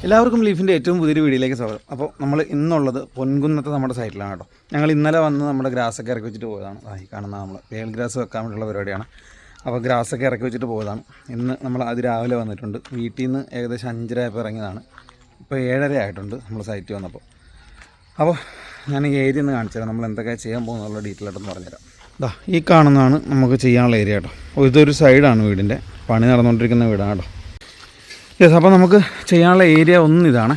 എല്ലാവർക്കും ലീഫിൻ്റെ ഏറ്റവും പുതിയൊരു വീഡിയോയിലേക്ക് സ്വാഗതം. അപ്പോൾ നമ്മൾ ഇന്നുള്ളത് പൊൻകുന്നത്തെ നമ്മുടെ സൈറ്റിലാണ് കേട്ടോ. ഞങ്ങൾ ഇന്നലെ വന്ന് നമ്മുടെ ഗ്രാസൊക്കെ ഇറക്കി വെച്ചിട്ട് പോയതാണ്. ഈ കാണുന്ന നമ്മൾ വേൽ ഗ്രാസ് വെക്കാൻ വേണ്ടിയുള്ള പരിപാടിയാണ്. അപ്പോൾ ഗ്രാസൊക്കെ ഇറക്കി വെച്ചിട്ട് പോയതാണ്. ഇന്ന് നമ്മൾ രാവിലെ വന്നിട്ടുണ്ട്. വീട്ടിൽ നിന്ന് ഏകദേശം 5:30 ഇറങ്ങിയതാണ്. ഇപ്പോൾ 7:30 ആയിട്ടുണ്ട് നമ്മൾ സൈറ്റ് വന്നപ്പോൾ. അപ്പോൾ ഞാൻ ഈ ഏരിയ ഒന്ന് കാണിച്ചു തരാം. നമ്മൾ എന്തൊക്കെ ചെയ്യാൻ പോകുന്നുള്ള ഡീറ്റെയിൽ ആയിട്ടൊന്ന് പറഞ്ഞുതരാം. ഈ കാണുന്നതാണ് നമുക്ക് ചെയ്യാനുള്ള ഏരിയ കേട്ടോ. ഇതൊരു സൈഡാണ് വീടിൻ്റെ, പണി നടന്നുകൊണ്ടിരിക്കുന്ന വീടാണ് കേട്ടോ. യെസ്, അപ്പോൾ നമുക്ക് ചെയ്യാനുള്ള ഏരിയ ഒന്നിതാണ്.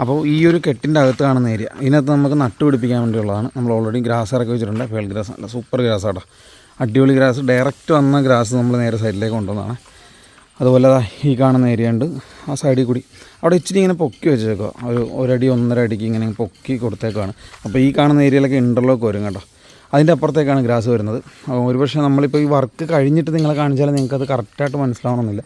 അപ്പോൾ ഈ ഒരു കെട്ടിൻ്റെ അകത്ത് കാണുന്ന ഏരിയ, ഇതിനകത്ത് നമുക്ക് നട്ടുപിടിപ്പിക്കാൻ വേണ്ടിയുള്ളതാണ്. നമ്മൾ ഓൾറെഡി ഗ്രാസ് ഇറക്കി വെച്ചിട്ടുണ്ട്. ഫേൽ ഗ്രാസ് നല്ല സൂപ്പർ ഗ്രാസ് കേട്ടോ, അടിപൊളി ഗ്രാസ്. ഡയറക്റ്റ് വന്ന ഗ്രാസ് നമ്മൾ നേരെ സൈഡിലേക്ക് കൊണ്ടുവന്നതാണ്. അതുപോലെ ഈ കാണുന്ന ഏരിയ ഉണ്ട്, ആ സൈഡിൽ കൂടി അവിടെ ഇച്ചിരി ഇങ്ങനെ പൊക്കി വെച്ചേക്കുക, ഒരടി 1.5 അടിക്ക് ഇങ്ങനെ പൊക്കി കൊടുത്തേക്കാണ്. അപ്പോൾ ഈ കാണുന്ന ഏരിയയിലൊക്കെ ഇൻ്റർലോക്ക് വരും കേട്ടോ. അതിൻ്റെ അപ്പുറത്തേക്കാണ് ഗ്രാസ് വരുന്നത്. ഒരുപക്ഷെ നമ്മളിപ്പോൾ ഈ വർക്ക് കഴിഞ്ഞിട്ട് നിങ്ങളെ കാണിച്ചാൽ നിങ്ങൾക്കത് കറക്റ്റായിട്ട് മനസ്സിലാവണമെന്നില്ല.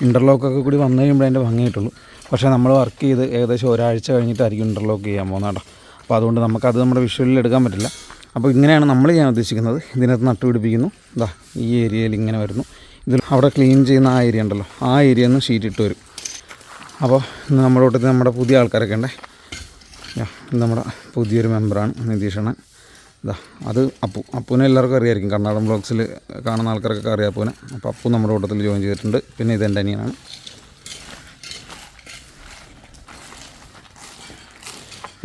ഇൻ്റർലോക്കൊക്കെ കൂടി വന്നു കഴിയുമ്പോൾ അതിൻ്റെ ഭംഗിയായിട്ടുള്ളൂ. പക്ഷേ നമ്മൾ വർക്ക് ചെയ്ത് ഏകദേശം ഒരാഴ്ച കഴിഞ്ഞിട്ടായിരിക്കും ഇൻ്റർലോക്ക് ചെയ്യാൻ പോകുന്നത് കേട്ടോ. അപ്പോൾ അതുകൊണ്ട് നമുക്കത് നമ്മുടെ വിഷ്വലിൽ എടുക്കാൻ പറ്റില്ല. അപ്പോൾ ഇങ്ങനെയാണ് നമ്മൾ ചെയ്യാൻ ഉദ്ദേശിക്കുന്നത്. ഇതിനകത്ത് നട്ടുപിടിപ്പിക്കുന്നു. ഈ ഏരിയയിൽ ഇങ്ങനെ വരുന്നു. ഇതിൽ അവിടെ ക്ലീൻ ചെയ്യുന്ന ആ ഏരിയ ഉണ്ടല്ലോ, ആ ഏരിയയിൽ നിന്ന് ഷീറ്റ് ഇട്ട് വരും. അപ്പോൾ ഇന്ന് നമ്മുടെ കൂട്ടത്തിൽ നമ്മുടെ പുതിയ ആൾക്കാരൊക്കെ ഉണ്ടേ. നമ്മുടെ പുതിയൊരു മെമ്പറാണ് നിതീഷണ്ണൻ. അത് അപ്പുവിനെ എല്ലാവർക്കും അറിയായിരിക്കും, കർണാടക ബ്ലോഗ്സിൽ കാണുന്ന ആൾക്കാർക്കൊക്കെ അറിയാം അപ്പുവിനെ. അപ്പോൾ അപ്പു നമ്മുടെ കൂട്ടത്തിൽ ജോയിൻ ചെയ്തിട്ടുണ്ട്. പിന്നെ ഇതെൻ്റെ അനിയനാണ്.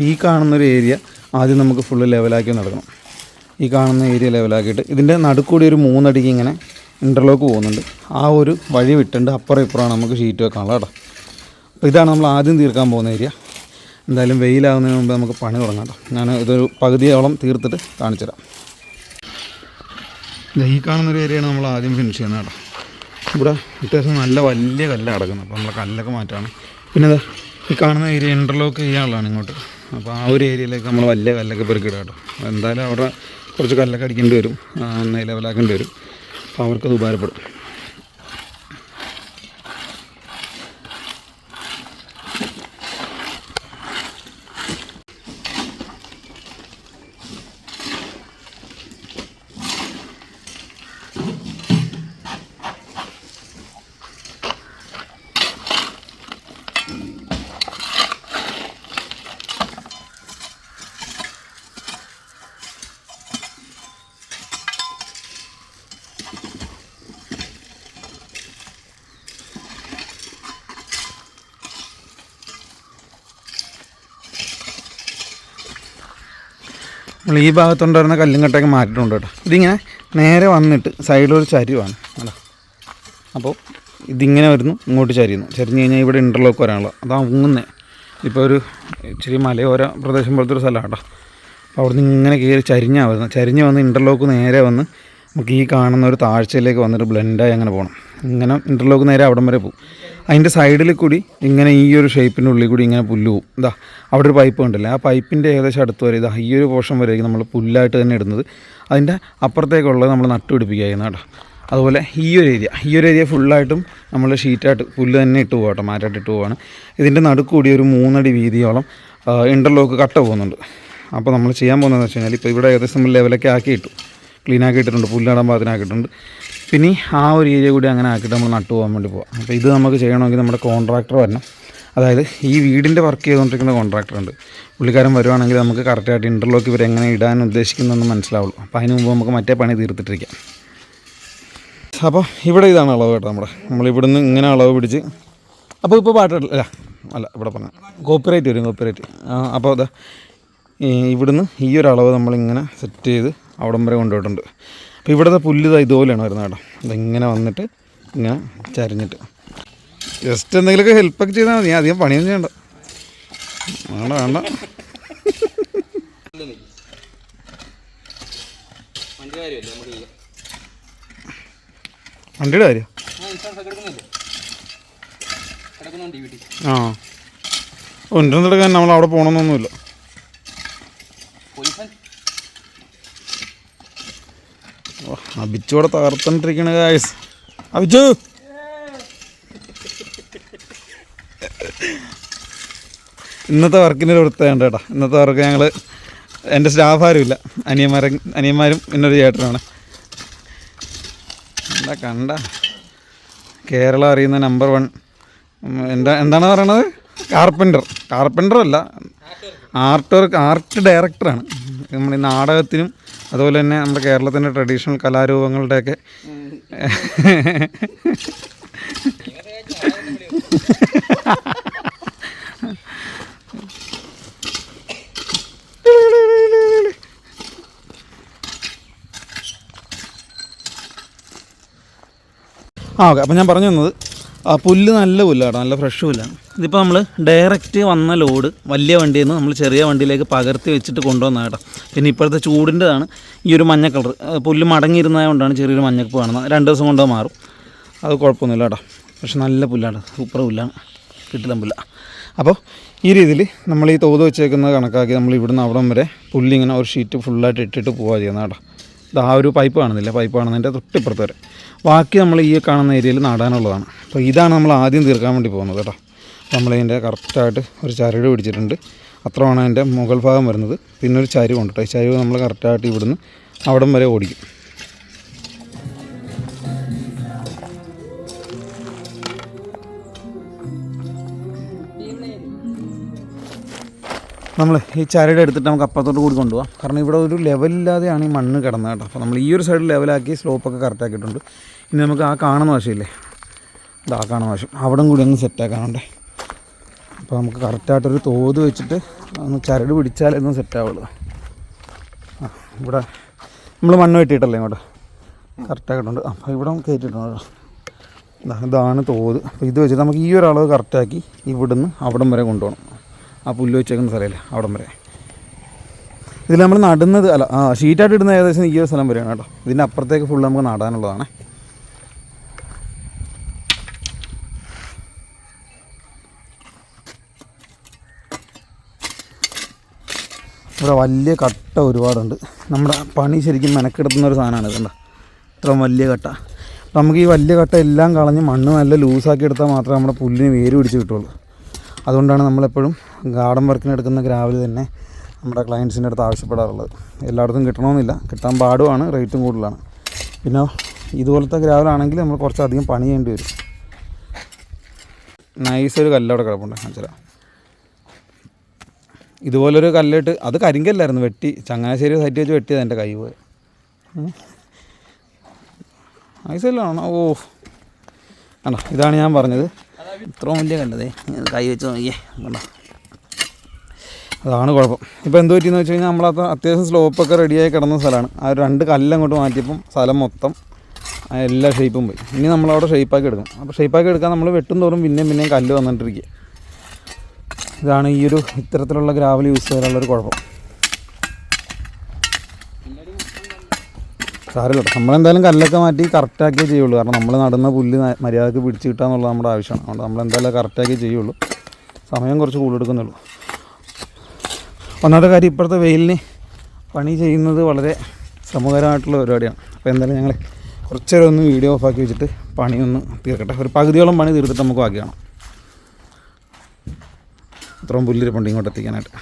ഈ കാണുന്നൊരു ഏരിയ ആദ്യം നമുക്ക് ഫുള്ള് ലെവലാക്കി നടക്കണം. ഈ കാണുന്ന ഏരിയ ലെവലാക്കിയിട്ട് ഇതിൻ്റെ നടുക്കൂടി ഒരു 3 അടിക്ക് ഇങ്ങനെ ഇൻ്റർലോക്ക് പോകുന്നുണ്ട്. ആ ഒരു വഴി വിട്ടുണ്ട് അപ്പുറം ഇപ്പുറമാണ് നമുക്ക് ഷീറ്റ് വെക്കാനുള്ള കേട്ടോ. അപ്പോൾ ഇതാണ് നമ്മൾ ആദ്യം തീർക്കാൻ പോകുന്ന ഏരിയ. എന്തായാലും വെയിലാകുന്നതിന് മുമ്പ് നമുക്ക് പണി തുടങ്ങാം കേട്ടോ. ഞാൻ ഇതൊരു പകുതിയോളം തീർത്തിട്ട് കാണിച്ചു തരാം. ഈ കാണുന്നൊരു ഏരിയയാണ് നമ്മൾ ആദ്യം ഫിനിഷ് ചെയ്യുന്നത് കേട്ടോ. ഇവിടെ അത്യാവശ്യം നല്ല വലിയ കല്ലാണ് കിടക്കുന്നത്. അപ്പോൾ നമ്മൾ കല്ലൊക്കെ മാറ്റാണ്. പിന്നെ ഈ കാണുന്ന ഏരിയ ഇൻ്റർലോക്ക് ചെയ്യാനുള്ളതാണ് ഇങ്ങോട്ട്. അപ്പോൾ ആ ഒരു ഏരിയയിലേക്ക് നമ്മൾ വലിയ കല്ലൊക്കെ പെറുക്കിടുക കേട്ടോ. എന്തായാലും അവിടെ കുറച്ച് കല്ലൊക്കെ അടിക്കേണ്ടി വരും, ലെവലാക്കേണ്ടി വരും. അപ്പോൾ അവർക്കത് ഉപകാരപ്പെടും. നമ്മൾ ഈ ഭാഗത്തുണ്ടായിരുന്ന കല്ലും കട്ടയൊക്കെ മാറ്റിയിട്ടുണ്ട് കേട്ടോ. ഇതിങ്ങനെ നേരെ വന്നിട്ട് സൈഡിലൊരു ചരിവാണ് കേട്ടോ. അപ്പോൾ ഇതിങ്ങനെ വരുന്നു, ഇങ്ങോട്ട് ചരിയുന്നു. ചരിഞ്ഞ് കഴിഞ്ഞാൽ ഇവിടെ ഇൻ്റർലോക്ക് വരാനുള്ളത്. അത് അങ്ങുന്നേ ഇപ്പോൾ ഒരു ഇച്ചിരി മലയോര പ്രദേശം പോലത്തെ ഒരു സ്ഥലമാണ് കേട്ടോ. അപ്പോൾ അവിടെ നിന്ന് ഇങ്ങനെ കയറി ചരിഞ്ഞ് വന്ന് ഇൻ്റർലോക്ക് നേരെ വന്ന് നമുക്ക് ഈ കാണുന്ന ഒരു താഴ്ചയിലേക്ക് വന്നിട്ട് ബ്ലെൻഡായി അങ്ങനെ പോകണം. ഇങ്ങനെ ഇൻ്റർലോക്ക് നേരെ അവിടം വരെ പോകും. അതിൻ്റെ സൈഡിൽ കൂടി ഇങ്ങനെ ഈ ഒരു ഷേപ്പിൻ്റെ ഉള്ളിൽ കൂടി ഇങ്ങനെ പുല്ല് പോകും. അവിടെ ഒരു പൈപ്പ് കണ്ടില്ലേ, ആ പൈപ്പിൻ്റെ ഏകദേശം അടുത്ത് വരെ ഈ ഒരു പോർഷൻ വരെയായിരിക്കും നമ്മൾ പുല്ലായിട്ട് തന്നെ ഇടുന്നത്. അതിൻ്റെ അപ്പുറത്തേക്കുള്ളത് നമ്മൾ നട്ടുപിടിപ്പിക്കുകയായിരുന്നു കേട്ടോ. അതുപോലെ ഈ ഒരു ഏരിയ ഫുള്ളായിട്ടും നമ്മൾ ഷീറ്റായിട്ട് പുല്ല് തന്നെ ഇട്ട് പോകട്ടോ, മാറ്റായിട്ട് ഇട്ട് പോവാണ്. ഇതിൻ്റെ നടുക്കൂടി ഒരു 3 അടി വീതിയോളം ഇൻ്റർലോക്ക് കട്ട പോകുന്നുണ്ട്. അപ്പോൾ നമ്മൾ ചെയ്യാൻ പോകുന്നതെന്ന് വെച്ച് കഴിഞ്ഞാൽ ഇപ്പോൾ ഇവിടെ ഏകദേശം നമ്മൾ ലെവലൊക്കെ ആക്കിയിട്ടു, ക്ലീനാക്കി ഇട്ടിട്ടുണ്ട്, പുല്ലിടാൻ പാകത്തിനാക്കിയിട്ടുണ്ട്. പിന്നെ ആ ഒരു ഏരിയ കൂടി അങ്ങനെ ആക്കിയിട്ട് നമ്മൾ നട്ടു പോകാൻ വേണ്ടി പോകാം. അപ്പോൾ ഇത് നമുക്ക് ചെയ്യണമെങ്കിൽ നമ്മുടെ കോൺട്രാക്ടർ വരണം. അതായത് ഈ വീടിൻ്റെ വർക്ക് ചെയ്തുകൊണ്ടിരിക്കുന്ന കോൺട്രാക്ടറുണ്ട്. പുള്ളിക്കാരൻ വരുവാണെങ്കിൽ നമുക്ക് കറക്റ്റായിട്ട് ഇൻ്റർലോക്ക് ഇവർ എങ്ങനെ ഇടാൻ ഉദ്ദേശിക്കുന്നതെന്ന് മനസ്സിലാവുള്ളൂ. അപ്പോൾ അതിന് മുമ്പ് നമുക്ക് മറ്റേ പണി തീർത്തിട്ടിരിക്കാം. അപ്പോൾ ഇവിടെ ഇതാണ് അളവ് കേട്ടോ. നമ്മളിവിടുന്ന് ഇങ്ങനെ അളവ് പിടിച്ച്, അപ്പോൾ ഇപ്പോൾ പാട്ടില്ല ഇവിടെ പറഞ്ഞ കോപ്പിറൈറ്റ് വരും, കോപ്പിറൈറ്റ്. അപ്പോൾ അതാ ഇവിടുന്ന് ഈ ഒരു അളവ് നമ്മളിങ്ങനെ സെറ്റ് ചെയ്ത് അവിടം വരെ കൊണ്ടുപോയിട്ടുണ്ട്. അപ്പോൾ ഇവിടുത്തെ പുല്ല് ഇതുപോലെയാണ് വരുന്നത് കേട്ടോ. അതിങ്ങനെ വന്നിട്ട് ഇങ്ങനെ ചരിഞ്ഞിട്ട് ജസ്റ്റ് എന്തെങ്കിലുമൊക്കെ ഹെൽപ്പൊക്കെ ചെയ്താൽ മതി. അധികം പണിയൊന്നും ചെയ്യണ്ട. വേണ്ട വണ്ടിയുടെ കാര്യം ഒന്നും എടുക്കാൻ നമ്മൾ അവിടെ പോകണമെന്നൊന്നുമില്ല. അബിച്ചോടെ തകർത്തോണ്ടിരിക്കണ ഗായ്സ്. അബിച്ചു ഇന്നത്തെ വർക്കിൻ്റെ ഒരു വൃത്തിയുണ്ട് കേട്ടോ. ഇന്നത്തെ വർക്ക് ഞങ്ങൾ, എൻ്റെ സ്റ്റാഫ് ആരുമില്ല, അനിയന്മാരും എന്നൊരു ചേട്ടനാണ്. കണ്ട കേരളം അറിയുന്ന നമ്പർ 1 എന്താണ് പറയണത്? കാർപ്പൻ്റർ അല്ല, ആർട്ട് ഡയറക്ടറാണ്. നമ്മൾ ഈ നാടകത്തിനും അതുപോലെ തന്നെ നമ്മുടെ കേരളത്തിൻ്റെ ട്രഡീഷണൽ കലാരൂപങ്ങളുടെയൊക്കെ ഓക്കെ. അപ്പോൾ ഞാൻ പറഞ്ഞു തന്നത് പുല്ല് നല്ല പുല്ലാണ്, നല്ല ഫ്രഷ് പുല്ലാണ്. ഇതിപ്പോൾ നമ്മൾ ഡയറക്റ്റ് വന്ന ലോഡ് വലിയ വണ്ടിയിൽ നിന്ന് നമ്മൾ ചെറിയ വണ്ടിയിലേക്ക് പകർത്തി വെച്ചിട്ട് കൊണ്ടുവന്ന കേട്ടോ. പിന്നെ ഇപ്പോഴത്തെ ചൂടിൻ്റെതാണ് ഈ ഒരു മഞ്ഞ കളർ. പുല്ല് മടങ്ങിയിരുന്നതുകൊണ്ടാണ് ചെറിയൊരു മഞ്ഞപ്പ് കാണുന്നത്. 2 ദിവസം കൊണ്ട് മാറും, അത് കുഴപ്പമൊന്നുമില്ല കേട്ടോ. പക്ഷെ നല്ല പുല്ലാണ്, സൂപ്പർ പുല്ലാണ്, കിട്ടില്ല പുല്ല. അപ്പോൾ ഈ രീതിയിൽ നമ്മൾ ഈ തോത് വെച്ചേക്കുന്നത് കണക്കാക്കി നമ്മൾ ഇവിടുന്ന് അവിടം വരെ പുല്ലിങ്ങനെ ഒരു ഷീറ്റ് ഫുള്ളായിട്ട് ഇട്ടിട്ട് പോവുക ചെയ്യുന്നത് കേട്ടോ. ഇത് ആ ഒരു പൈപ്പ് കാണുന്നില്ല, പൈപ്പ് കാണുന്നതിൻ്റെ തൊട്ടിപ്പുറത്ത് വരെ. ബാക്കി നമ്മൾ ഈ കാണുന്ന ഏരിയയിൽ നടാനുള്ളതാണ്. അപ്പോൾ ഇതാണ് നമ്മൾ ആദ്യം തീർക്കാൻ വേണ്ടി പോകുന്നത് കേട്ടോ. നമ്മളതിൻ്റെ കറക്റ്റായിട്ട് ഒരു ചരട് പിടിച്ചിട്ടുണ്ട്. അത്രയാണ് അതിൻ്റെ മുകൾ ഭാഗം വരുന്നത്. പിന്നെ ഒരു ചരിവുണ്ട് കേട്ടോ. ഈ ചരിവ് നമ്മൾ കറക്റ്റായിട്ട് ഇവിടുന്ന് അവിടം വരെ ഓടിക്കും. നമ്മൾ ഈ ചരട് എടുത്തിട്ട് നമുക്ക് അപ്പുറത്തോട്ട് കൂടി കൊണ്ടുപോകാം. കാരണം ഇവിടെ ഒരു ലെവലില്ലാതെയാണ് ഈ മണ്ണ് കിടന്നത് കേട്ടോ. അപ്പോൾ നമ്മൾ ഈ ഒരു സൈഡ് ലെവലാക്കി സ്ലോപ്പൊക്കെ കറക്റ്റാക്കിയിട്ടുണ്ട്. ഇനി നമുക്ക് ആ കാണുന്ന വശമില്ലേ, ഇത് ആ കാണുന്ന വശം അവിടെ കൂടി ഒന്ന് സെറ്റാക്കാനുണ്ടേ. അപ്പോൾ നമുക്ക് കറക്റ്റായിട്ടൊരു തോത് വെച്ചിട്ട് ഒന്ന് ചരട് പിടിച്ചാലേ ഒന്നും സെറ്റാവുള്ളൂ. ഇവിടെ നമ്മൾ മണ്ണ് വെട്ടിയിട്ടല്ലേ ഇങ്ങോട്ട് കറക്റ്റാക്കിയിട്ടുണ്ട്. അപ്പോൾ ഇവിടെ കയറ്റിയിട്ടുണ്ട്. ഇതാണ് തോത്. അപ്പോൾ ഇത് വെച്ചിട്ട് നമുക്ക് ഈ ഒരു അളവ് കറക്റ്റാക്കി ഇവിടുന്ന് അവിടം വരെ കൊണ്ടുപോകണം. ആ പുല്ല് വെച്ചേക്കുന്ന സ്ഥലമില്ലേ അവിടം വരെ. ഇതിൽ നമ്മൾ നടുന്നത് ഷീറ്റായിട്ട് ഇടുന്ന ഏകദേശം ഈ ഒരു സ്ഥലം വരെയാണ് കേട്ടോ. ഇതിൻ്റെ അപ്പുറത്തേക്ക് ഫുള്ള് നമുക്ക് നടാനുള്ളതാണ്. ഇവിടെ വലിയ കട്ട ഒരുപാടുണ്ട്. നമ്മുടെ പണി ശരിക്കും മെനക്കെടുത്തുന്ന ഒരു സാധനമാണ് ഇതുണ്ട്, ഇത്ര വലിയ കട്ട. നമുക്ക് ഈ വലിയ കട്ട എല്ലാം കളഞ്ഞ് മണ്ണ് നല്ല ലൂസാക്കി എടുത്താൽ മാത്രമേ നമ്മുടെ പുല്ലിന് വേര് പിടിച്ച് കിട്ടുള്ളൂ. അതുകൊണ്ടാണ് നമ്മളെപ്പോഴും ഗാർഡൻ വർക്കിന് എടുക്കുന്ന ഗ്രാവൽ തന്നെ നമ്മുടെ ക്ലയൻസിൻ്റെ അടുത്ത് ആവശ്യപ്പെടാറുള്ളത്. എല്ലായിടത്തും കിട്ടണമെന്നില്ല, കിട്ടാൻ പാടുമാണ്, റേറ്റും കൂടുതലാണ്. പിന്നെ ഇതുപോലത്തെ ഗ്രാവലാണെങ്കിൽ നമ്മൾ കുറച്ചധികം പണി ചെയ്യേണ്ടി വരും. നൈസൊരു കല്ലവിടെ കിടപ്പുണ്ട്, കാണിച്ചാൽ ഇതുപോലൊരു കല്ലിട്ട്, അത് കരിങ്കല്ലായിരുന്നു, വെട്ടി ചങ്ങനാശ്ശേരി സൈറ്റ് വെച്ച് വെട്ടിയത് എൻ്റെ കൈ പോയി. നൈസല്ലാണോ? ഓ ആണോ, ഇതാണ് ഞാൻ പറഞ്ഞത്. ഇത്രയും വലിയ കല്ലതേ കൈ വെച്ച് നോക്കിയേ കണ്ടോ. അതാണ് കുഴപ്പം. ഇപ്പോൾ എന്ത് പറ്റിയെന്ന് വെച്ച് കഴിഞ്ഞാൽ നമ്മളത് അത്യാവശ്യം സ്ലോപ്പൊക്കെ റെഡിയായി കിടന്ന സ്ഥലമാണ്. ആ 2 കല്ലങ്ങോട്ട് മാറ്റിയപ്പം സ്ഥലം മൊത്തം എല്ലാ ഷേപ്പും പോയി. ഇനി നമ്മളവിടെ ഷേപ്പാക്കി എടുക്കണം. അപ്പോൾ ഷേപ്പാക്കി എടുക്കാൻ നമ്മൾ വെട്ടും തോറും പിന്നെയും കല്ല് വന്നിട്ടിരിക്കുക. ഇതാണ് ഈ ഒരു ഇത്തരത്തിലുള്ള ഗ്രാവൽ യൂസ് ചെയ്യാനുള്ളൊരു കുഴപ്പം. സാരമില്ല, നമ്മളെന്തായാലും കല്ലൊക്കെ മാറ്റി കറക്റ്റാക്കിയേ ചെയ്യുള്ളൂ. കാരണം നമ്മൾ നടുന്ന പുല്ല് മര്യാദക്ക് പിടിച്ച് കിട്ടുക എന്നുള്ളത് നമ്മുടെ ആവശ്യമാണ്. അതുകൊണ്ട് നമ്മളെന്തായാലും കറക്റ്റാക്കിയേ ചെയ്യുള്ളൂ. സമയം കുറച്ച് കൂടുതലെടുക്കുന്നുള്ളൂ. ഒന്നാമത്തെ കാര്യം, ഇപ്പോഴത്തെ വെയിലിന് പണി ചെയ്യുന്നത് വളരെ ശ്രമകരമായിട്ടുള്ള പരിപാടിയാണ്. അപ്പോൾ എന്തായാലും ഞങ്ങൾ കുറച്ച് നേരം ഒന്ന് വീഡിയോ ഓഫാക്കി വെച്ചിട്ട് പണിയൊന്ന് തീർക്കട്ടെ. ഒരു പകുതിയോളം പണി തീർത്തിട്ട് നമുക്ക് ബാക്കി കാണാം. ഇത്രയും പുല്ലിരിപ്പുണ്ട് ഇങ്ങോട്ട് എത്തിക്കാനായിട്ട്.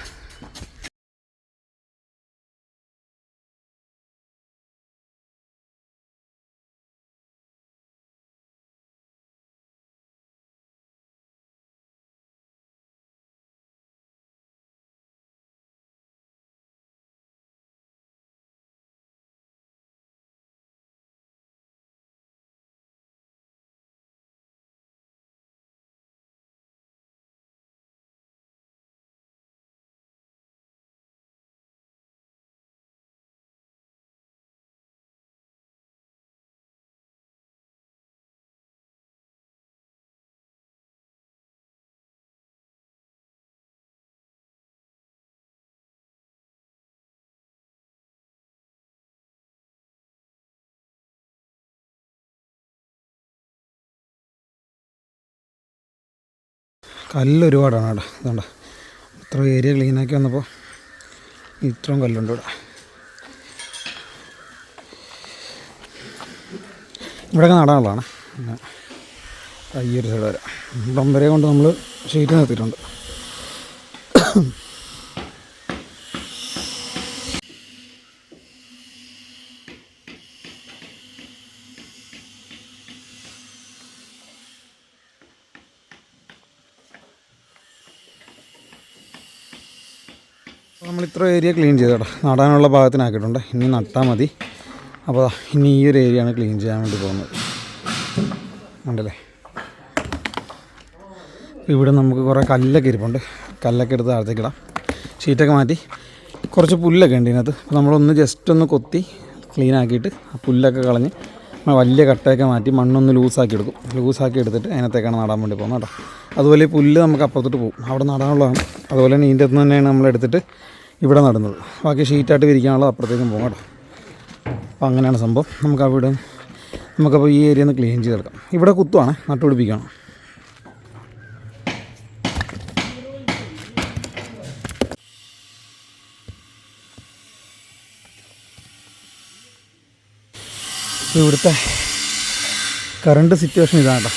കല്ല് ഒരുപാടാണ് അവിടെ. ഇതുകൊണ്ട് ഇത്ര ഏരിയ ക്ലീനാക്കി വന്നപ്പോൾ ഇത്രയും കല്ലുണ്ട് ഇവിടെ. ഇവിടെയൊക്കെ നടാനുള്ളതാണ്. ഈ ഒരു സൈഡ് വരെ ഇവിടം വരെ കൊണ്ട് നമ്മൾ ഷീറ്റ് നിർത്തിയിട്ടുണ്ട്. നമ്മൾ ഇത്ര ഏരിയ ക്ലീൻ ചെയ്തോട്ടോ, നടാനുള്ള ഭാഗത്തിനാക്കിയിട്ടുണ്ട്. ഇനി നട്ടാൽ മതി. അപ്പോൾ ഇനി ഈ ഒരു ഏരിയയാണ് ക്ലീൻ ചെയ്യാൻ വേണ്ടി പോകുന്നത്. ഉണ്ടല്ലേ, ഇവിടെ നമുക്ക് കുറേ കല്ലൊക്കെ ഇരിപ്പുണ്ട്. കല്ലൊക്കെ എടുത്ത് താഴത്തേക്കിടാം. ഷീറ്റൊക്കെ മാറ്റി കുറച്ച് പുല്ലൊക്കെ ഉണ്ട് ഇതിനകത്ത്. അപ്പോൾ നമ്മളൊന്ന് ജസ്റ്റ് ഒന്ന് കൊത്തി ക്ലീൻ ആക്കിയിട്ട് ആ പുല്ലൊക്കെ കളഞ്ഞ് വലിയ കട്ടയൊക്കെ മാറ്റി മണ്ണൊന്ന് ലൂസാക്കി എടുക്കും. ലൂസാക്കി എടുത്തിട്ട് അതിനകത്തേക്കാണ് നടാൻ വേണ്ടി പോകുന്നത് കേട്ടോ. അതുപോലെ ഈ പുല്ല് നമുക്ക് അപ്പുറത്തോട്ട് പോകും, അവിടെ നടാനുള്ളതാണ്. അതുപോലെ തന്നെ ഇതിൻ്റെ അകത്ത് തന്നെയാണ് നമ്മൾ എടുത്തിട്ട് ഇവിടെ നടുന്നത്. ബാക്കി ഷീറ്റായിട്ട് വിരിക്കാനുള്ളത് അപ്പുറത്തേക്കും പോകും കേട്ടോ. അപ്പോൾ അങ്ങനെയാണ് സംഭവം. നമുക്കപ്പോൾ ഈ ഏരിയ ഒന്ന് ക്ലീൻ ചെയ്തെടുക്കാം. ഇവിടെ കുത്തുവാണ്, നട്ടുപിടിപ്പിക്കണം. ഇവിടുത്തെ കറണ്ട് സിറ്റുവേഷൻ ഇതാണ് കേട്ടോ.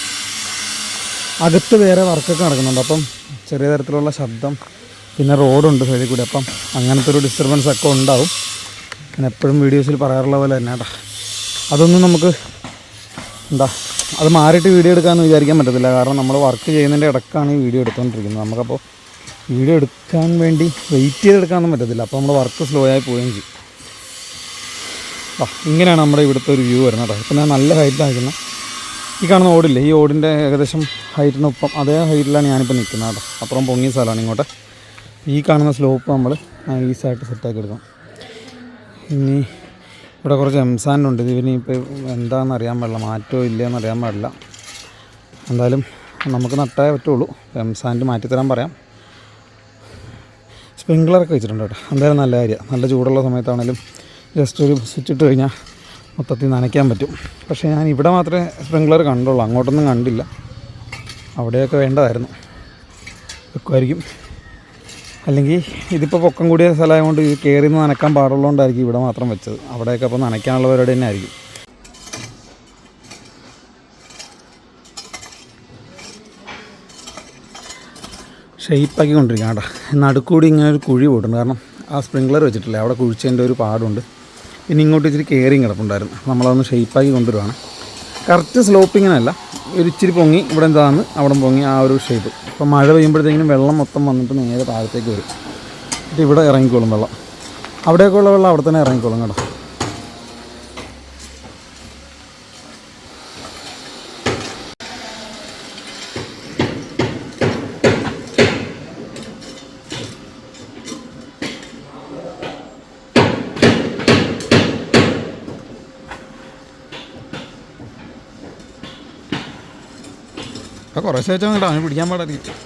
അകത്ത് വേറെ വർക്കൊക്കെ നടക്കുന്നുണ്ട്. അപ്പം ചെറിയ തരത്തിലുള്ള ശബ്ദം, പിന്നെ റോഡുണ്ട് സൈഡിൽ കൂടി. അപ്പം അങ്ങനത്തെ ഒരു ഡിസ്റ്റർബൻസ് ഒക്കെ ഉണ്ടാവും. ഞാൻ എപ്പോഴും വീഡിയോസിൽ പറയാറുള്ള പോലെ തന്നെ കേട്ടോ. അതൊന്നും നമുക്ക് അത് മാറിയിട്ട് വീഡിയോ എടുക്കാമെന്ന് വിചാരിക്കാൻ പറ്റത്തില്ല. കാരണം നമ്മൾ വർക്ക് ചെയ്യുന്നതിൻ്റെ ഇടയ്ക്കാണ് ഈ വീഡിയോ എടുത്തുകൊണ്ടിരിക്കുന്നത്. നമുക്കപ്പോൾ വീഡിയോ എടുക്കാൻ വേണ്ടി വെയിറ്റ് ചെയ്തെടുക്കാനൊന്നും പറ്റത്തില്ല. അപ്പോൾ നമ്മൾ വർക്ക് സ്ലോ ആയി പോവുകയും ചെയ്യും. ഇങ്ങനെയാണ് നമ്മുടെ ഇവിടുത്തെ ഒരു വ്യൂ വരുന്നത് കേട്ടോ. ഇപ്പം ഞാൻ നല്ല ഹൈറ്റിലാക്കുന്നത്. ഈ കാണുന്ന ഓടില്ലേ, ഈ ഓടിൻ്റെ ഏകദേശം ഹൈറ്റിനൊപ്പം അതേ ഹൈറ്റിലാണ് ഞാനിപ്പോൾ നിൽക്കുന്നത് കേട്ടോ. അപ്പുറം പൊങ്ങിയ സ്ഥലമാണ് ഇങ്ങോട്ട്. ഈ കാണുന്ന സ്ലോപ്പ് നമ്മൾ ഈസായിട്ട് സെറ്റാക്കി എടുക്കണം. ഇനി ഇവിടെ കുറച്ച് എംസാൻഡുണ്ട്. ഇതിനിപ്പോൾ എന്താണെന്ന് അറിയാൻ പാടില്ല, മാറ്റമോ ഇല്ലയെന്ന് അറിയാൻ പാടില്ല. എന്തായാലും നമുക്ക് നട്ടേ പറ്റുള്ളൂ. എംസാൻഡ് മാറ്റിത്തരാൻ പറയാം. സ്പ്രിങ്ക്ലറൊക്കെ വെച്ചിട്ടുണ്ട് കേട്ടോ. എന്തായാലും നല്ല കാര്യമാണ്. നല്ല ചൂടുള്ള സമയത്താണെങ്കിലും ജസ്റ്റ് ഒരു സ്വിച്ച് ഇട്ട് കഴിഞ്ഞാൽ മൊത്തത്തിൽ നനയ്ക്കാൻ പറ്റും. പക്ഷേ ഞാൻ ഇവിടെ മാത്രമേ സ്പ്രിങ്ക്ലർ കണ്ടുള്ളൂ, അങ്ങോട്ടൊന്നും കണ്ടില്ല. അവിടെയൊക്കെ വേണ്ടതായിരുന്നു, വെക്കുമായിരിക്കും. അല്ലെങ്കിൽ ഇതിപ്പോൾ പൊക്കം കൂടിയ സ്ഥലമായതുകൊണ്ട് ഇത് കയറി നിന്ന് നനയ്ക്കാൻ പാടുള്ളതുകൊണ്ടായിരിക്കും ഇവിടെ മാത്രം വെച്ചത്. അവിടെയൊക്കെ അപ്പോൾ നനയ്ക്കാനുള്ളവരുടെ തന്നെ ആയിരിക്കും. ഷെയ്പ്പാക്കി കൊണ്ടിരിക്കുകയാണ് കേട്ടോ. നടുക്കൂടി ഇങ്ങനെ ഒരു കുഴി പോയിട്ടുണ്ട്. കാരണം ആ സ്പ്രിങ്ക്ലർ വെച്ചിട്ടില്ലേ, അവിടെ കുഴിച്ചതിൻ്റെ ഒരു പാടുണ്ട്. പിന്നെ ഇങ്ങോട്ട് ഇച്ചിരി കെയറിങ് കിടപ്പുണ്ടായിരുന്നു. നമ്മളതൊന്ന് ഷെയ്പ്പാക്കി കൊണ്ടുവരുവാണ്. കറക്റ്റ് സ്ലോപ്പിങ്ങിനല്ല, ഒരു ഇച്ചിരി പൊങ്ങി ഇവിടെ എന്താന്ന് അവിടെ പൊങ്ങി ആ ഒരു ഷേപ്പ്. അപ്പോൾ മഴ പെയ്യുമ്പോഴത്തേക്കിനും വെള്ളം മൊത്തം വന്നിട്ട് നേരെ താഴത്തേക്ക് വരും. എന്നിട്ട് ഇവിടെ ഇറങ്ങിക്കോളും വെള്ളം. അവിടെയൊക്കെയുള്ള വെള്ളം അവിടെ തന്നെ ഇറങ്ങിക്കോളും കേട്ടോ. അപ്പോൾ കുറേ വെച്ചാൽ കേട്ടോ, അവന് പിടിക്കാൻ പാടായിരിക്കും.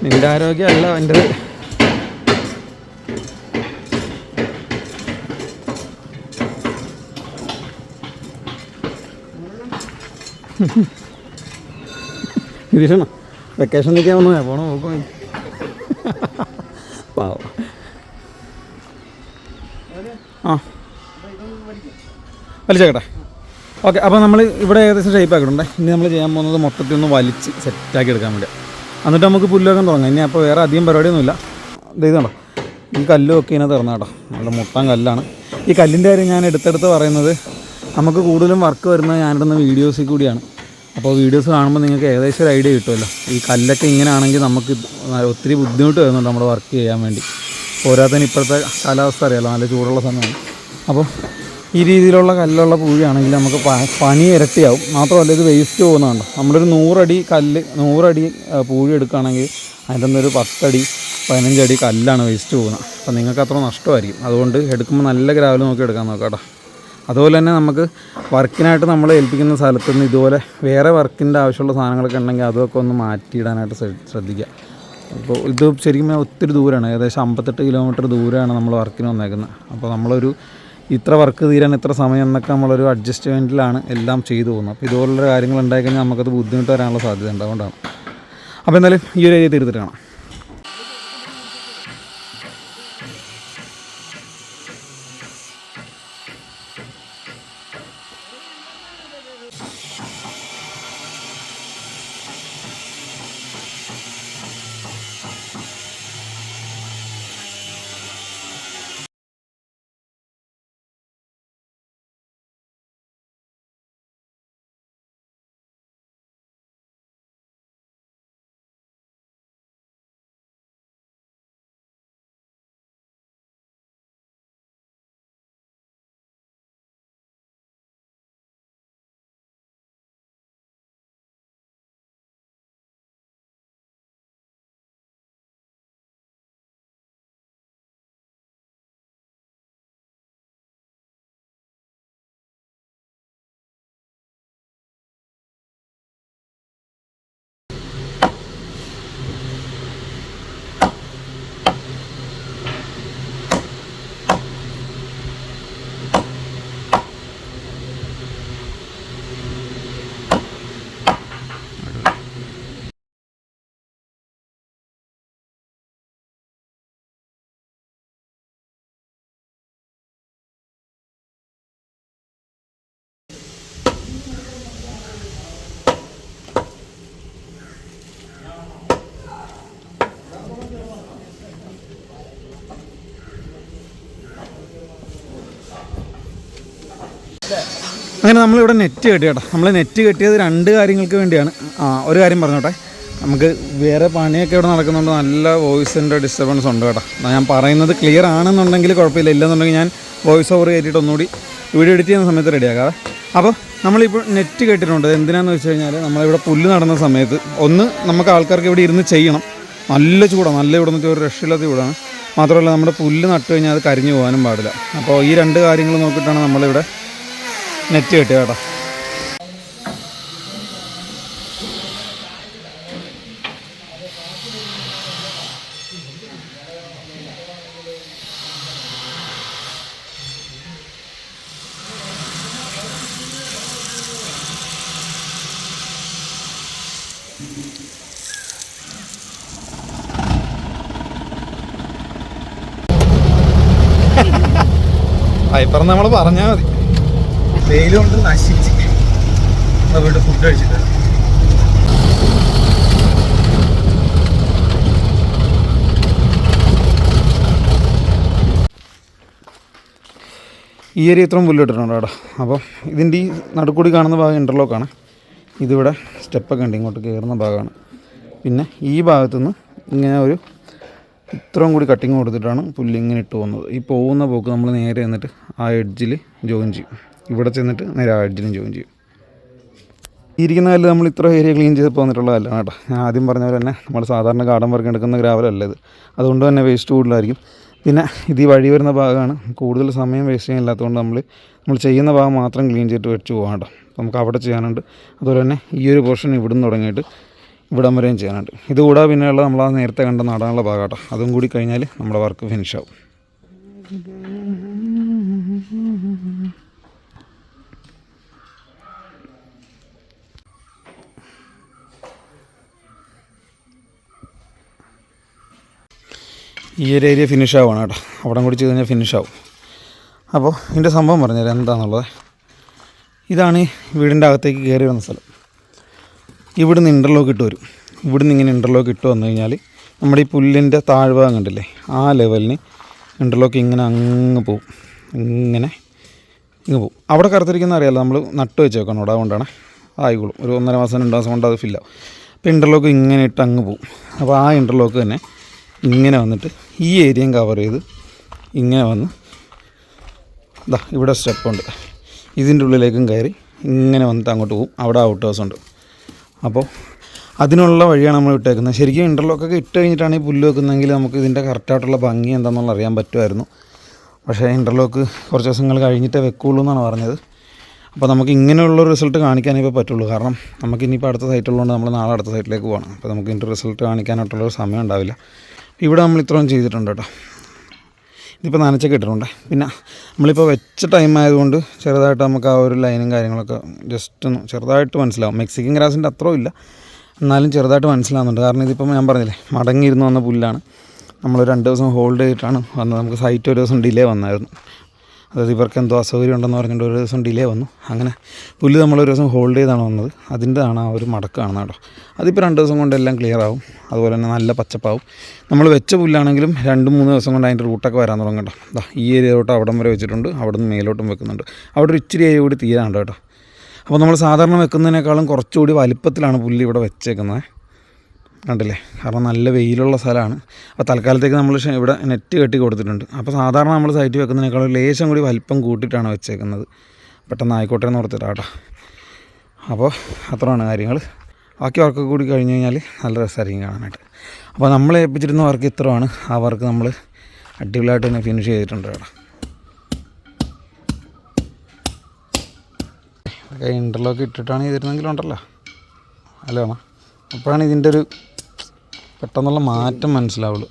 നിൻ്റെ ആരോഗ്യമല്ല എൻ്റെത്. ഇതിരണോ വെക്കേഷൻ നിൽക്കാൻ വന്നു പോണോ നോക്കും. പാവം. ആ വലിച്ചേക്കട്ടെ. ഓക്കെ, അപ്പോൾ നമ്മൾ ഇവിടെ ഏകദേശം ഷേപ്പ് ആക്കിയിട്ടുണ്ട്. ഇനി നമ്മൾ ചെയ്യാൻ പോകുന്നത് മൊത്തത്തിൽ ഒന്ന് വലിച്ച് സെറ്റാക്കി എടുക്കാൻ വേണ്ടി. എന്നിട്ട് നമുക്ക് പുല്ലൊക്കെ തുടങ്ങാം. ഇനി അപ്പോൾ വേറെ അധികം പരിപാടിയൊന്നുമില്ല. ഇതുണ്ടോ, ഈ കല്ലും ഒക്കെ ഇതിനകത്ത് ഇറങ്ങാം കേട്ടോ. നല്ല മുട്ടാൻ കല്ലാണ്. ഈ കല്ലിൻ്റെ കാര്യം ഞാൻ എടുത്തെടുത്ത് പറയുന്നത്, നമുക്ക് കൂടുതലും വർക്ക് വരുന്നത് ഞാനിടുന്ന വീഡിയോസിൽ കൂടിയാണ്. അപ്പോൾ വീഡിയോസ് കാണുമ്പോൾ നിങ്ങൾക്ക് ഏകദേശം ഒരു ഐഡിയ കിട്ടുമല്ലോ. ഈ കല്ലൊക്കെ ഇങ്ങനെയാണെങ്കിൽ നമുക്ക് ഒത്തിരി ബുദ്ധിമുട്ട് വരുന്നുണ്ട് നമ്മുടെ വർക്ക് ചെയ്യാൻ വേണ്ടി. പോരാത്തതിന് ഇപ്പോഴത്തെ കാലാവസ്ഥ അറിയാമല്ലോ, നല്ല ചൂടുള്ള സമയമാണ്. അപ്പോൾ ഈ രീതിയിലുള്ള കല്ലുള്ള പൂഴിയാണെങ്കിൽ നമുക്ക് പണി ഇരട്ടിയാവും. മാത്രമല്ല ഇത് വേസ്റ്റ് പോകുന്നതുണ്ട്. നമ്മളൊരു 100 അടി കല്ല് 100 അടി പൂഴി എടുക്കുകയാണെങ്കിൽ അതിൻ്റെ ഒന്നൊരു 10 അടി 15 അടി കല്ലാണ് വേസ്റ്റ് പോകുന്നത്. അപ്പോൾ നിങ്ങൾക്ക് അത്ര നഷ്ടമായിരിക്കും. അതുകൊണ്ട് എടുക്കുമ്പോൾ നല്ല ഗ്രാവൽ നോക്കി എടുക്കാൻ നോക്കാം കേട്ടോ. അതുപോലെ തന്നെ നമുക്ക് വർക്കിനായിട്ട് നമ്മൾ ഏൽപ്പിക്കുന്ന സ്ഥലത്ത് നിന്ന് ഇതുപോലെ വേറെ വർക്കിൻ്റെ ആവശ്യമുള്ള സാധനങ്ങളൊക്കെ ഉണ്ടെങ്കിൽ അതൊക്കെ ഒന്ന് മാറ്റിയിടാനായിട്ട് ശ്രദ്ധിക്കുക. അപ്പോൾ ഇത് ശരിക്കും ഒത്തിരി ദൂരമാണ്, ഏകദേശം 58 കിലോമീറ്റർ ദൂരമാണ് നമ്മൾ വർക്കിന് വന്നേക്കുന്നത്. അപ്പോൾ നമ്മളൊരു ഇത്ര വർക്ക് തീരാൻ ഇത്ര സമയം എന്നൊക്കെ നമ്മളൊരു അഡ്ജസ്റ്റ്മെൻറ്റിലാണ് എല്ലാം ചെയ്തു പോകുന്നത്. അപ്പോൾ ഇതുപോലുള്ള കാര്യങ്ങൾ ഉണ്ടായിക്കഴിഞ്ഞാൽ നമുക്കത് ബുദ്ധിമുട്ട് വരാനുള്ള സാധ്യത ഉണ്ട്. അതുകൊണ്ടാണ്. അപ്പോൾ എന്തായാലും ഈ ഒരു ഏരിയ തീർത്തിട്ട് കാണാം. അങ്ങനെ നമ്മളിവിടെ നെറ്റ് കെട്ടി കേട്ടോ. നമ്മൾ നെറ്റ് കെട്ടിയത് 2 കാര്യങ്ങൾക്ക് വേണ്ടിയാണ്. ഒരു കാര്യം പറഞ്ഞോട്ടെ, നമുക്ക് വേറെ പണിയൊക്കെ ഇവിടെ നടക്കുന്നുണ്ട്, നല്ല വോയിസിൻ്റെ ഡിസ്റ്റർബൻസ് ഉണ്ട് കേട്ടോ. ഞാൻ പറയുന്നത് ക്ലിയർ ആണെന്നുണ്ടെങ്കിൽ കുഴപ്പമില്ല, ഇല്ലെന്നുണ്ടെങ്കിൽ ഞാൻ വോയിസ് ഓവർ കയറ്റിയിട്ട് ഒന്നുകൂടി വീഡിയോ എഡിറ്റ് ചെയ്യുന്ന സമയത്ത് റെഡിയാക്കാതെ. അപ്പോൾ നമ്മളിപ്പോൾ നെറ്റ് കെട്ടിയിട്ടുണ്ട്. എന്തിനാണെന്ന് വെച്ച് കഴിഞ്ഞാൽ നമ്മളിവിടെ പുല്ല് നടന്ന സമയത്ത് നമുക്ക് ആൾക്കാർക്ക് ഇവിടെ ഇരുന്ന് ചെയ്യണം. നല്ല ചൂടാണ്, നല്ല ഇവിടെ നിന്ന് ഒരു രക്ഷയില്ലാത്ത ചൂടാണ്. മാത്രമല്ല നമ്മുടെ പുല്ല് നട്ട് കഴിഞ്ഞാൽ അത് കരിഞ്ഞു പോകാനും പാടില്ല. അപ്പോൾ ഈ 2 കാര്യങ്ങൾ നോക്കിയിട്ടാണ് നമ്മളിവിടെ നെറ്റ് കെട്ടിയത് കേട്ടോ. ഇപ്പറം നമ്മൾ പറഞ്ഞാൽ മതി. വെയിൽ കൊണ്ട് നശിച്ച് വീട്ടിൽ ഫുഡ് കഴിച്ചിട്ട് ഈ ഏരിയ ഇത്രയും പുല്ലിട്ടിട്ടുണ്ട് കേട്ടോ. അപ്പോൾ ഇതിൻ്റെ ഈ നടുക്കൂടി കാണുന്ന ഭാഗം ഇൻ്റർലോക്കാണ്. ഇതിവിടെ സ്റ്റെപ്പൊക്കെ ഉണ്ട്, ഇങ്ങോട്ട് കയറുന്ന ഭാഗമാണ്. പിന്നെ ഈ ഭാഗത്തുനിന്ന് ഇങ്ങനെ ഒരു ഇത്രയും കൂടി കട്ടിങ് കൊടുത്തിട്ടാണ് പുല്ല് ഇങ്ങനെ ഇട്ട് പോകുന്നത്. ഈ പോകുന്ന പോക്ക് നമ്മൾ നേരെ എന്നിട്ട് ആ എഡ്ജിൽ ജോയിൻ ചെയ്യും. ഇവിടെ ചെന്നിട്ട് നേരെ ആ എഡ്ജിലും ജോയിൻ ചെയ്യും. ഇരിക്കുന്ന കല്ല് നമ്മൾ ഇത്ര ഏരിയ ക്ലീൻ ചെയ്ത് പോന്നിട്ടുള്ളതല്ല കേട്ടോ. ഞാൻ ആദ്യം പറഞ്ഞ പോലെ തന്നെ നമ്മൾ സാധാരണ ഗാർഡൻ വർക്ക് എടുക്കുന്ന ഗ്രാവലല്ല ഇത്. അതുകൊണ്ട് തന്നെ വേസ്റ്റ് കൂടുതലായിരിക്കും. പിന്നെ ഇത് ഈ വഴി വരുന്ന ഭാഗമാണ്. കൂടുതൽ സമയം വേസ്റ്റ് ചെയ്യാനില്ലാത്തതുകൊണ്ട് നമ്മൾ ചെയ്യുന്ന ഭാഗം മാത്രം ക്ലീൻ ചെയ്തിട്ട് വെച്ച് പോകാം കേട്ടോ. നമുക്ക് അവിടെ ചെയ്യാനുണ്ട്. അതുപോലെ തന്നെ ഈ ഒരു പോർഷൻ ഇവിടുന്ന് തുടങ്ങിയിട്ട് ഇവിടം വരെയും ചെയ്യാനുണ്ട്. ഇതുകൂടാതെ പിന്നെയുള്ള നമ്മൾ ആ നേരത്തെ കണ്ട നടാനുള്ള ഭാഗം കേട്ടോ. അതും കൂടി കഴിഞ്ഞാൽ നമ്മുടെ വർക്ക് ഫിനിഷാവും. ഈ ഒരു ഏരിയ ഫിനിഷാവുകയാണ് കേട്ടോ. അവിടെ കൂടി ചെയ്ത് കഴിഞ്ഞാൽ ഫിനിഷാവും. അപ്പോൾ ഇതിൻ്റെ സംഭവം പറഞ്ഞുതരാം എന്താണെന്നുള്ളത്. ഇതാണ് വീടിൻ്റെ അകത്തേക്ക് കയറി വന്ന സ്ഥലം. ഇവിടുന്ന് ഇൻ്റർലോക്ക് ഇട്ട് വരും. ഇവിടുന്ന് ഇങ്ങനെ ഇൻ്റർലോക്ക് ഇട്ട് വന്നു കഴിഞ്ഞാൽ നമ്മുടെ ഈ പുല്ലിൻ്റെ താഴ്ഭാഗം കണ്ടില്ലേ, ആ ലെവലിന് ഇൻ്റർലോക്ക് ഇങ്ങനെ അങ്ങ് പോവും. ഇങ്ങനെ പോവും. അവിടെ കറുത്തിരിക്കുന്ന അറിയാമല്ലോ, നമ്മൾ നട്ട് വെച്ച് വെക്കണം. അവിടെ കൊണ്ടാണ് ആയിക്കോളും. ഒരു 1.5 മാസം 2 മാസം കൊണ്ട് അത് ഫില്ലാവും. അപ്പോൾ ഇൻ്റർലോക്ക് ഇങ്ങനെ ഇട്ട് അങ്ങ് പോവും. അപ്പോൾ ആ ഇൻ്റർലോക്ക് തന്നെ ഇങ്ങനെ വന്നിട്ട് ഈ ഏരിയയും കവർ ചെയ്ത് ഇങ്ങനെ വന്ന് ഇവിടെ സ്റ്റെപ്പുണ്ട്, ഇതിൻ്റെ ഉള്ളിലേക്കും കയറി ഇങ്ങനെ വന്നിട്ട് അങ്ങോട്ട് പോകും. അവിടെ ഔട്ട് ഹൗസ് ഉണ്ട്. അപ്പോൾ അതിനുള്ള വഴിയാണ് നമ്മൾ ഇട്ടേക്കുന്നത്. ശരിക്കും ഇൻ്റർലോക്കൊക്കെ ഇട്ട് കഴിഞ്ഞിട്ടാണ് ഈ പുല്ല് വെക്കുന്നതെങ്കിൽ നമുക്ക് ഇതിൻ്റെ കറക്റ്റായിട്ടുള്ള ഭംഗി എന്താണെന്നുള്ള അറിയാൻ പറ്റുമായിരുന്നു. പക്ഷേ ഇൻ്റർലോക്ക് കുറച്ച് ദിവസങ്ങൾ കഴിഞ്ഞിട്ടേ വെക്കുള്ളൂ എന്നാണ് പറഞ്ഞത്. അപ്പോൾ നമുക്ക് ഇങ്ങനെയുള്ള റിസൾട്ട് കാണിക്കാനേ ഇപ്പോൾ പറ്റുള്ളൂ. കാരണം നമുക്ക് ഇനിയിപ്പോൾ അടുത്ത സൈറ്റുള്ളതുകൊണ്ട് നമ്മൾ നാളെ അടുത്ത സൈറ്റിലേക്ക് പോകണം. അപ്പോൾ നമുക്ക് ഇതിൻ്റെ റിസൾട്ട് കാണിക്കാനായിട്ടുള്ളൊരു സമയം ഉണ്ടാവില്ല. ഇവിടെ നമ്മൾ ഇത്രയും ചെയ്തിട്ടുണ്ട് കേട്ടോ. ഇതിപ്പോൾ നനച്ചൊക്കെ ഇട്ടിട്ടുണ്ട്. പിന്നെ നമ്മളിപ്പോൾ വെച്ച ടൈം ആയതുകൊണ്ട് ചെറുതായിട്ട് നമുക്ക് ആ ഒരു ലൈനും കാര്യങ്ങളൊക്കെ ജസ്റ്റ് ഒന്ന് ചെറുതായിട്ട് മനസ്സിലാവും. മെക്സിക്കൻ ഗ്രാസിൻ്റെ അത്രയും ഇല്ല, എന്നാലും ചെറുതായിട്ട് മനസ്സിലാവുന്നുണ്ട്. കാരണം ഇതിപ്പോൾ ഞാൻ പറഞ്ഞില്ലേ, മടങ്ങിയിരുന്ന് വന്ന പുല്ലാണ്. നമ്മൾ 2 ദിവസം ഹോൾഡ് ചെയ്തിട്ടാണ് വന്നത്. നമുക്ക് സൈറ്റ് ഒരു ദിവസം ഡിലേ വന്നായിരുന്നു. അതായത് ഇവർക്ക് എന്തോ അസൗകര്യം ഉണ്ടെന്ന് പറഞ്ഞിട്ട് ഒരു ദിവസം ഡിലേ വന്നു. അങ്ങനെ പുല്ല് നമ്മളൊരു ദിവസം ഹോൾഡ് ചെയ്താണ് വന്നത്. അതിൻ്റെതാണ് ആ ഒരു മടക്ക് കാണുന്നത് കേട്ടോ. അതിപ്പോൾ 2 ദിവസം കൊണ്ട് എല്ലാം ക്ലിയർ ആവും. അതുപോലെ തന്നെ നല്ല പച്ചപ്പാവും. നമ്മൾ വെച്ച പുല്ലാണെങ്കിലും 2-3 ദിവസം കൊണ്ട് അതിൻ്റെ റൂട്ടൊക്കെ വരാൻ തുടങ്ങും കേട്ടോ. ഈ ഏരിയ തൊട്ട് അവിടം വരെ വെച്ചിട്ടുണ്ട്, അവിടെ നിന്ന് മേലോട്ടും വെക്കുന്നുണ്ട്. അവിടെ ഒരു ഇച്ചിരി ഏരിയ കൂടി തീരാനുണ്ട് കേട്ടോ. അപ്പോൾ നമ്മൾ സാധാരണ വെക്കുന്നതിനേക്കാളും കുറച്ചുകൂടി വലിപ്പത്തിലാണ് പുല്ല് ഇവിടെ വെച്ചേക്കുന്നത്. കണ്ടില്ലേ, കാരണം നല്ല വെയിലുള്ള സ്ഥലമാണ്. അപ്പോൾ തൽക്കാലത്തേക്ക് നമ്മൾ ഇവിടെ നെറ്റ് കെട്ടി കൊടുത്തിട്ടുണ്ട്. അപ്പോൾ സാധാരണ നമ്മൾ സൈറ്റ് വെക്കുന്നതിനേക്കാളും ലേശം കൂടി വലിപ്പം കൂട്ടിയിട്ടാണ് വെച്ചേക്കുന്നത്. പെട്ടെന്ന് ആയിക്കോട്ടെ എന്ന് ഓർത്തിട്ടാ കേട്ടോ. അപ്പോൾ അത്രയാണ് കാര്യങ്ങൾ. ബാക്കി വർക്ക് കൂടി കഴിഞ്ഞ് കഴിഞ്ഞാൽ നല്ല രസമായിരിക്കും കാണാനായിട്ട്. അപ്പോൾ നമ്മൾ ഏൽപ്പിച്ചിരുന്ന വർക്ക് ഇത്രയാണ്. ആ വർക്ക് നമ്മൾ അടിപൊളിയായിട്ട് തന്നെ ഫിനിഷ് ചെയ്തിട്ടുണ്ട് കേട്ടോ. ഒക്കെ ഇൻ്റർലോക്ക് ഇട്ടിട്ടാണ് ചെയ്തിരുന്നെങ്കിലുണ്ടല്ലോ അല്ലേ വേണം. അപ്പോഴാണ് ഇതിൻ്റെ ഒരു പെട്ടെന്നുള്ള മാറ്റം മനസ്സിലാവുള്ളൂ.